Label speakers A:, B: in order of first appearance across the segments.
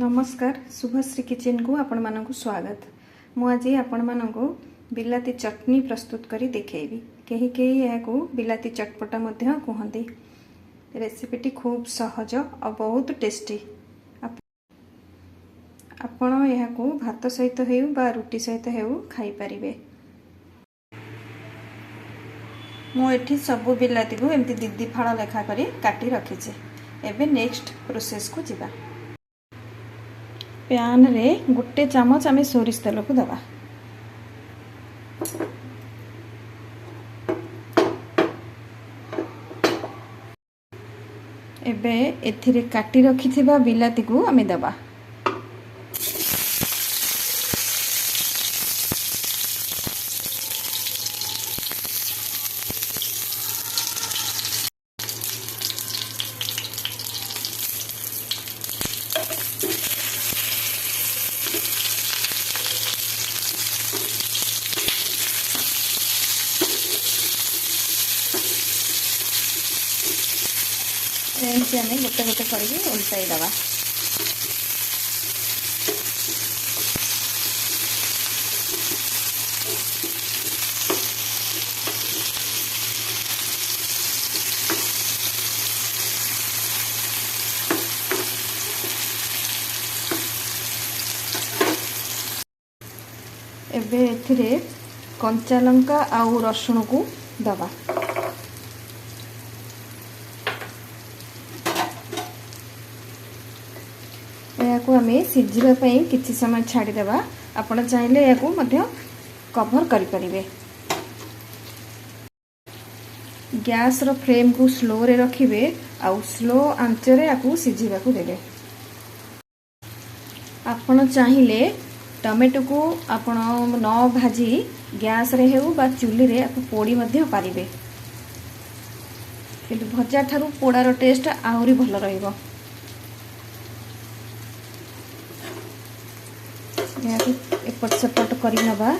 A: नमस्कार शुभश्री किचन को आपण मानक स्वागत। मु आज आपण मानक बिलाती चटनी प्रस्तुत करी देखेबी। कहीं कहीं यह बिलाती चटपटा मध्य कहते। रेसिपीटी खूब सहज और बहुत टेस्टी। आपण यह भात सहित हेउ बा रुटी सहित हेउ खाई पारिबे। मु एठी सब बिलाती को एमती दीदी फाड़ लेखा करी काटी रखीचे। एबे नेक्स्ट प्रोसेस को जिबा। पैन रे गोटे चामच आमे सोरिष तेल को दबा। एबे एथिरे काटी रखिथिबा बिलाती को आमे दबा। एमती आम गोटे गोटे करके उल्टाई दबा। एबे एथिरे कंचा लंका आउ रसुण को दबा। को हमें सिझिबा किछि समय छाड़ी देबा। आपण चाहिले याकू मध्य कवर करि परिबे। गैस रो फ्लेम को स्लो रे रखिबे आ स्लो आंच रे याकू सिझिबा को देबे। आपण चाहिले टमेटो को आपण न भाजी गैस रे हेउ बा चुली रे याकू पोड़ी मध्य पारिबे। किंतु भजा थारु पोड़ार टेस्ट आहुरी भल रहिबो। एपट सेपट करी नबा।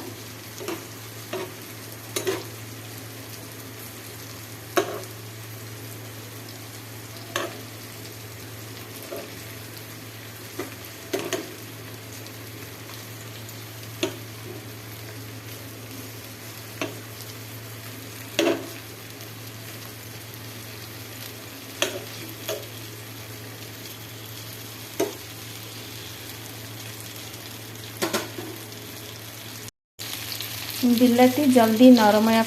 A: बिलाती जल्दी नरमया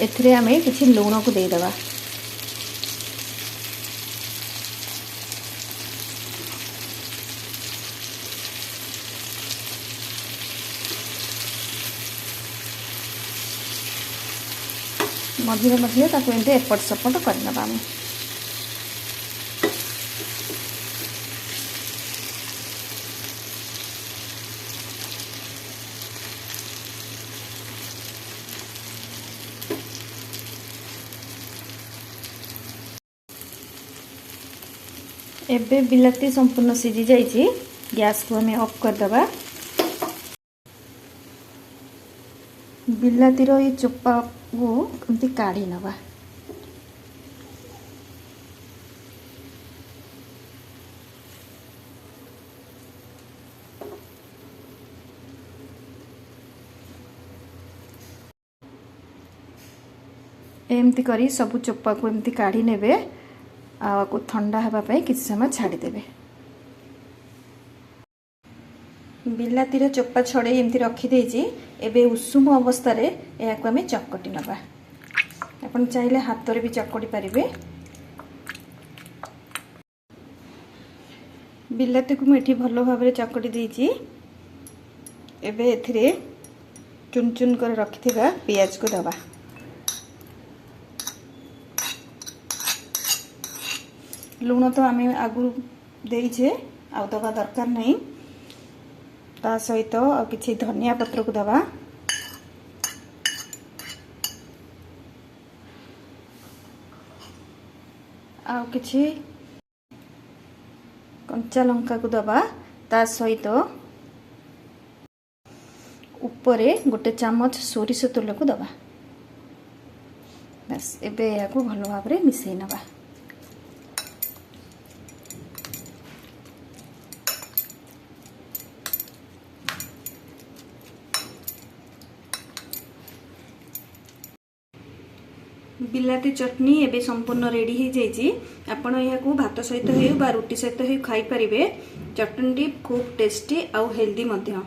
A: एथिरे आमे किछि लूण को दे दबा। मझे मझे ताको एंते एपट सपट करनबा। आमे एबे बिलाती संपूर्ण सिझी जाइए। गैस को हमें ऑफ कर दबा। बिलाती रो ये चोपा को एमती काढ़ी नबा। एमती करी सब चोपा को एमती काढ़ी नेबे। को ठंडा हवा पाई किसी समय छाड़ी देबे। बिलाती रो चोपा छड़े एमती रखी देजी। एबे उषुम अवस्था रे याको हमें चकटी नबा। आपण चाहिले हाथ रे भी चकटी पारिबे। बिलाती को मैं एठी भलो भाबरे चकटी देजी। एबे एथिरे चुन चुन कर रखिथिबा प्याज को दबा। लूण तो आम आगु देइछे आ दबा दरकार नहीं। ता सहित आ किछि धनिया पत्र को दबा। आ किछि कंचा लंका को दबा। ता सहित ऊपरे गोटे चामच सोरिष तेल को दबा। बस एबे याकू भलो भाबरे मिसई नबा। बिलाती चटनी एबे संपूर्ण रेडी हो जाइए। आपण यहाँ भात सहित हो रुटी सहित हो खाई पारे। चटनी खूब टेस्टी आउ हेल्दी मध्य।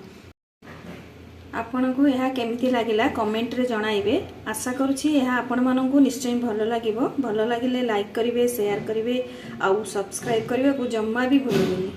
A: आपण को यह केमिति लागिला कमेंट रे जणाइबे। आशा करूछि यह आपण माननकु निश्चय भल लागिबो। भल लागिले लाइक करिवे, शेयर करिवे आउ सब्सक्राइब करबा को जम्मा भी भूलिबेनी।